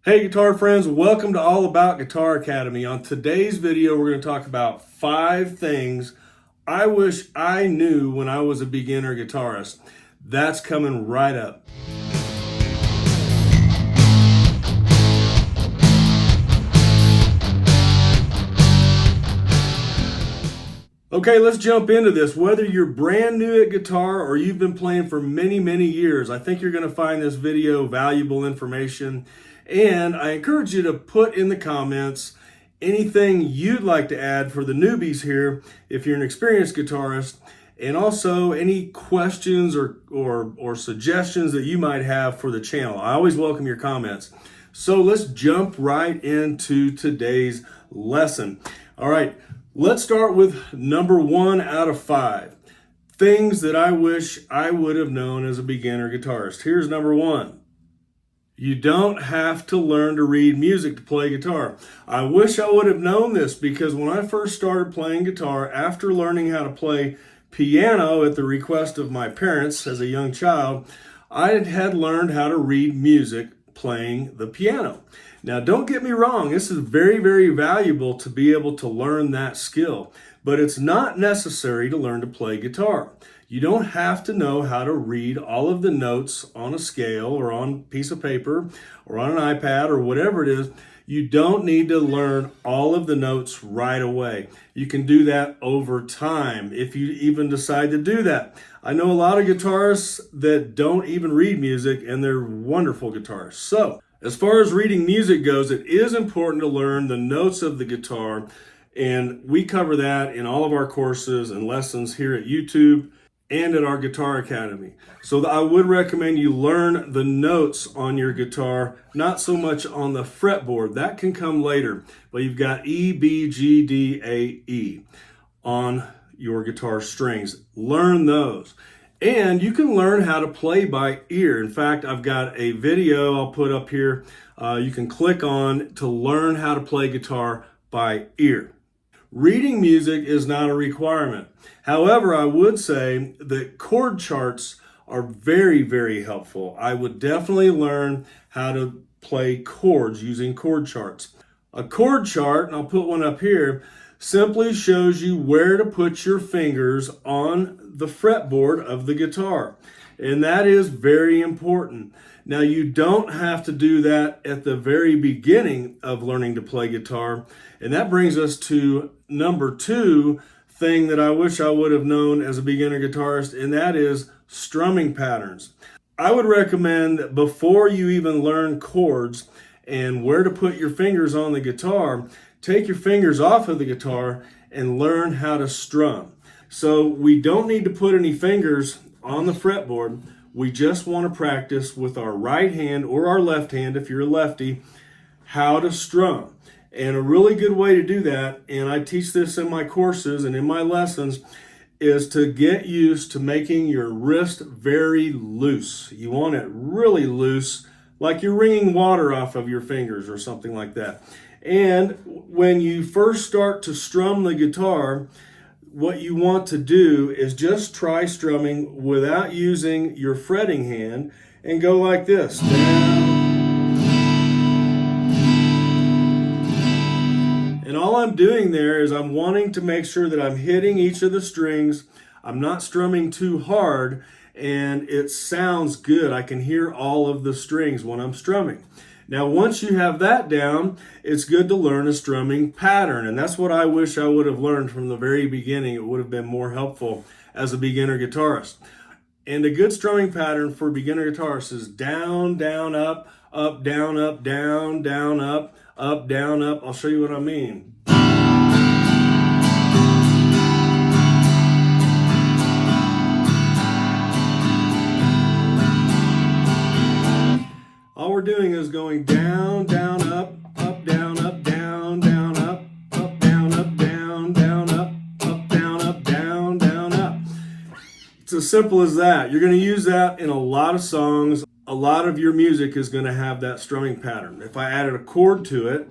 Hey guitar friends, welcome to All About Guitar Academy. On today's video, we're going to talk about 5 things I wish I knew when I was a beginner guitarist. That's coming right up. Okay, let's jump into this. Whether you're brand new at guitar or you've been playing for many years, I think you're going to find this video valuable information. And I encourage you to put in the comments anything you'd like to add for the newbies here if you're an experienced guitarist, and also any questions or suggestions that you might have for the channel. I always welcome your comments. So let's jump right into today's lesson. All right. Let's start with number 1 out of 5. Things that I wish I would have known as a beginner guitarist. Here's number 1. You don't have to learn to read music to play guitar. I wish I would have known this because when I first started playing guitar, after learning how to play piano at the request of my parents as a young child, I had learned how to read music playing the piano. Now, don't get me wrong, this is very valuable to be able to learn that skill, but it's not necessary to learn to play guitar. You don't have to know how to read all of the notes on a scale or on a piece of paper or on an iPad or whatever it is. You don't need to learn all of the notes right away. You can do that over time if you even decide to do that. I know a lot of guitarists that don't even read music and they're wonderful guitarists. So, as far as reading music goes, it is important to learn the notes of the guitar, and we cover that in all of our courses and lessons here at YouTube and at our Guitar Academy. So I would recommend you learn the notes on your guitar, not so much on the fretboard. That can come later, but you've got E, B, G, D, A, E on your guitar strings. Learn those. And you can learn how to play by ear. In fact, I've got a video I'll put up here you can click on to learn how to play guitar by ear. Reading music is not a requirement. However, I would say that chord charts are very helpful. I would definitely learn how to play chords using chord charts. A chord chart, and I'll put one up here, simply shows you where to put your fingers on the fretboard of the guitar. And that is very important. Now, you don't have to do that at the very beginning of learning to play guitar. And that brings us to number 2 thing that I wish I would have known as a beginner guitarist, and that is strumming patterns. I would recommend that before you even learn chords and where to put your fingers on the guitar, take your fingers off of the guitar and learn how to strum. So we don't need to put any fingers on the fretboard. We just want to practice with our right hand or our left hand, if you're a lefty, how to strum. And a really good way to do that, and I teach this in my courses and in my lessons, is to get used to making your wrist very loose. You want it really loose, like you're wringing water off of your fingers or something like that. And when you first start to strum the guitar, what you want to do is just try strumming without using your fretting hand and go like this. And all I'm doing there is I'm wanting to make sure that I'm hitting each of the strings. I'm not strumming too hard and it sounds good. I can hear all of the strings when I'm strumming. Now, once you have that down, it's good to learn a strumming pattern. And that's what I wish I would have learned from the very beginning. It would have been more helpful as a beginner guitarist. And a good strumming pattern for beginner guitarists is down, down, up, down, up, down, down, up, down, up. I'll show you what I mean. All we're doing is going down, down, up, down, up, down, down, up, down, up, down, down, up, down, up, down, down, up. It's as simple as that. You're going to use that in a lot of songs. A lot of your music is going to have that strumming pattern. If I added a chord to it,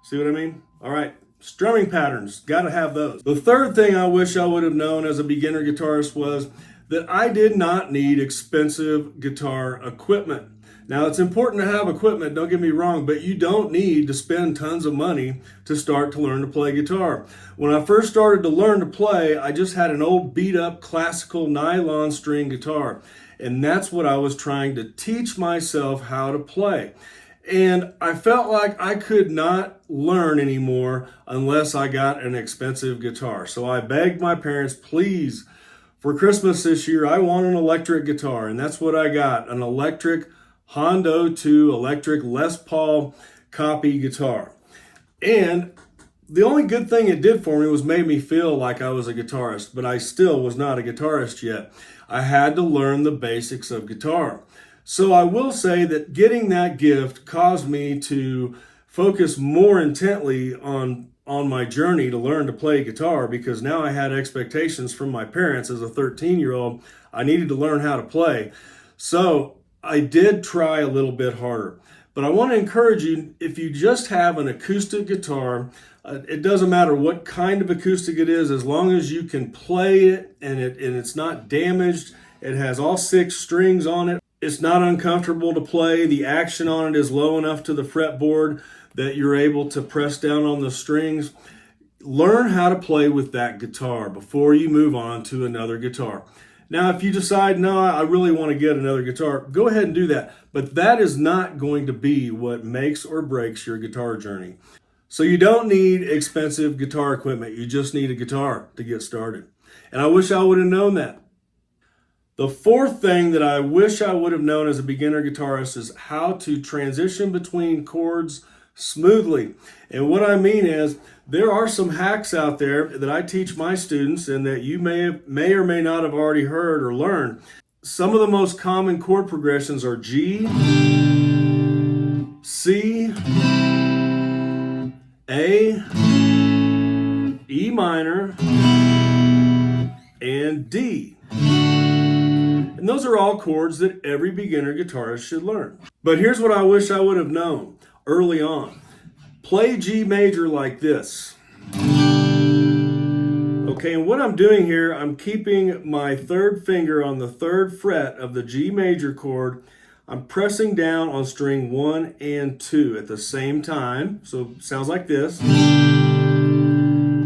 see what I mean? All right. strumming patterns, got to have those. The third thing I wish I would have known as a beginner guitarist was that I did not need expensive guitar equipment. Now, it's important to have equipment, don't get me wrong, but you don't need to spend tons of money to start to learn to play guitar. When I first started to learn to play, I just had an old beat up classical nylon string guitar, and that's what I was trying to teach myself how to play. And I felt like I could not learn anymore unless I got an expensive guitar. So I begged my parents, please, for Christmas this year, I want an electric guitar. And that's what I got, an electric Hondo 2 electric Les Paul copy guitar. And the only good thing it did for me was made me feel like I was a guitarist, but I still was not a guitarist yet. I had to learn the basics of guitar. So I will say that getting that gift caused me to focus more intently on my journey to learn to play guitar, because now I had expectations from my parents as a 13-year-old. I needed to learn how to play. So I did try a little bit harder. But I want to encourage you, if you just have an acoustic guitar, it doesn't matter what kind of acoustic it is, as long as you can play it and it's not damaged, it has all 6 strings on it, it's not uncomfortable to play, the action on it is low enough to the fretboard that you're able to press down on the strings. Learn how to play with that guitar before you move on to another guitar. Now, if you decide, no, I really want to get another guitar, go ahead and do that. But that is not going to be what makes or breaks your guitar journey. So you don't need expensive guitar equipment. You just need a guitar to get started. And I wish I would have known that. The fourth thing that I wish I would have known as a beginner guitarist is how to transition between chords smoothly. And what I mean is, there are some hacks out there that I teach my students and that you may or may not have already heard or learned. Some of the most common chord progressions are G, C, A, E minor, and D. And those are all chords that every beginner guitarist should learn. But here's what I wish I would have known early on. Play G major like this. Okay, and what I'm doing here, I'm keeping my third finger on the 3rd fret of the G major chord. I'm pressing down on string 1 and 2 at the same time. So it sounds like this.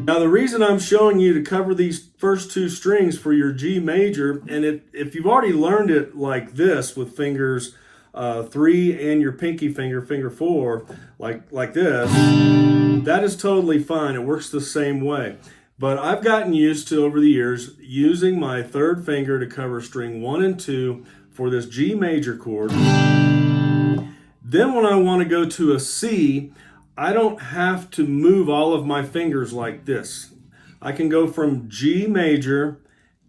Now, the reason I'm showing you to cover these first 2 strings for your G major, and if you've already learned it like this with fingers 3 and your pinky finger, finger 4, like this, that is totally fine. It works the same way. But I've gotten used to, over the years, using my 3rd finger to cover string 1 and 2 for this G major chord. Then when I want to go to a C, I don't have to move all of my fingers like this. I can go from G major,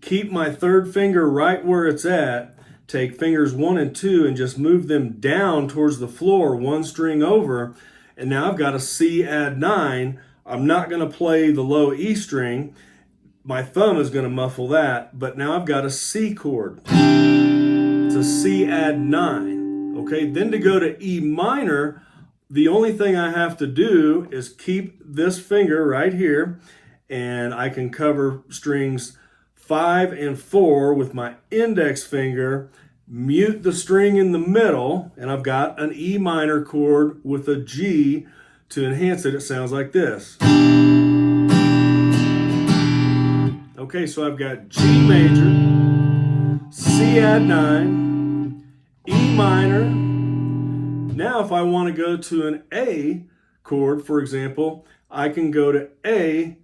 keep my 3rd finger right where it's at, take fingers 1 and 2 and just move them down towards the floor, 1 string over, and now I've got a C add 9. I'm not going to play the low E string. My thumb is going to muffle that, but now I've got a C chord. It's a C add 9. Okay, then to go to E minor, the only thing I have to do is keep this finger right here, and I can cover strings 5 and 4 with my index finger, mute the string in the middle, and I've got an E minor chord with a G. To enhance it, it sounds like this. Okay, so I've got G major, C add 9, E minor. Now if I want to go to an A chord, for example, I can go to A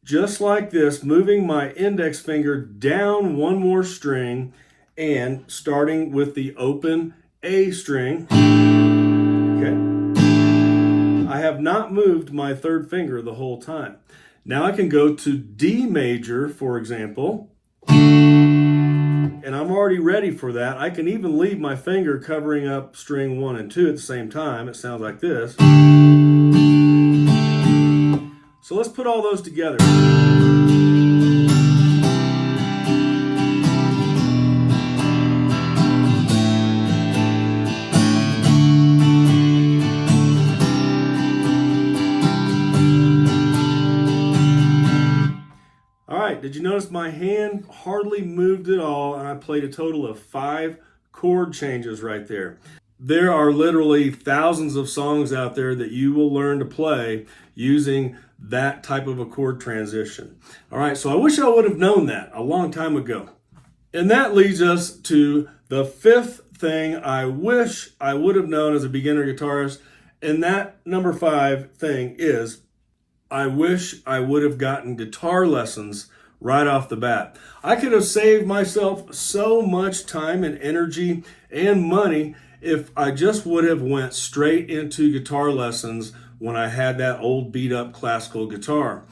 just like this, moving my index finger down 1 more string and starting with the open A string. Okay. I have not moved my 3rd finger the whole time. Now I can go to D major, for example, and I'm already ready for that. I can even leave my finger covering up string 1 and 2 at the same time. It sounds like this. So let's put all those together. did you notice my hand hardly moved at all, and I played a total of 5 chord changes right there. There are literally thousands of songs out there that you will learn to play using that type of a chord transition. All right, so I wish I would have known that a long time ago. And that leads us to the 5th thing I wish I would have known as a beginner guitarist. And that number 5 thing is I wish I would have gotten guitar lessons right off the bat. I could have saved myself so much time and energy and money if I just would have went straight into guitar lessons when I had that old beat up classical guitar.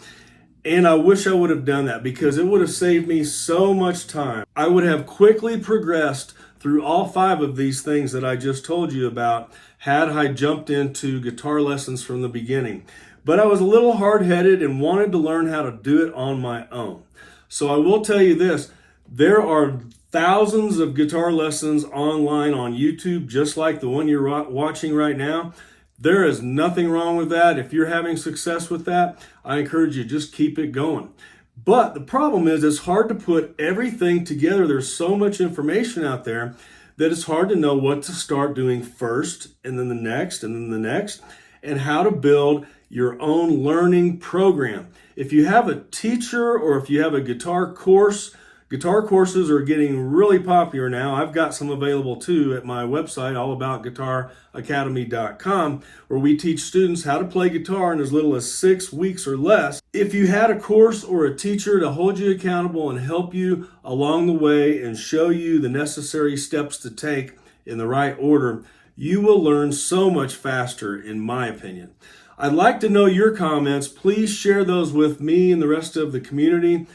And I wish I would have done that because it would have saved me so much time. I would have quickly progressed through all 5 of these things that I just told you about had I jumped into guitar lessons from the beginning. But I was a little hard-headed and wanted to learn how to do it on my own. So I will tell you this, there are thousands of guitar lessons online on YouTube, just like the one you're watching right now. There is nothing wrong with that. If you're having success with that, I encourage you, just keep it going. But the problem is it's hard to put everything together. There's so much information out there that it's hard to know what to start doing first, and then the next, and then the next, and how to build your own learning program. If you have a teacher or if you have a guitar course, guitar courses are getting really popular now. I've got some available too at my website, allaboutguitaracademy.com, where we teach students how to play guitar in as little as 6 weeks or less. If you had a course or a teacher to hold you accountable and help you along the way and show you the necessary steps to take in the right order, you will learn so much faster, in my opinion. I'd like to know your comments. Please share those with me and the rest of the community.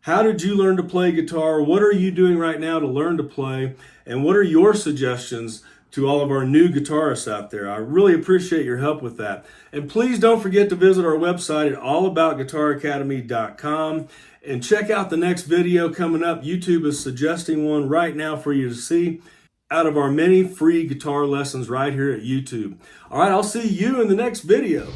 How did you learn to play guitar? What are you doing right now to learn to play? And what are your suggestions to all of our new guitarists out there? I really appreciate your help with that. And please don't forget to visit our website at allaboutguitaracademy.com and check out the next video coming up. YouTube is suggesting one right now for you to see out of our many free guitar lessons right here at YouTube. All right, I'll see you in the next video.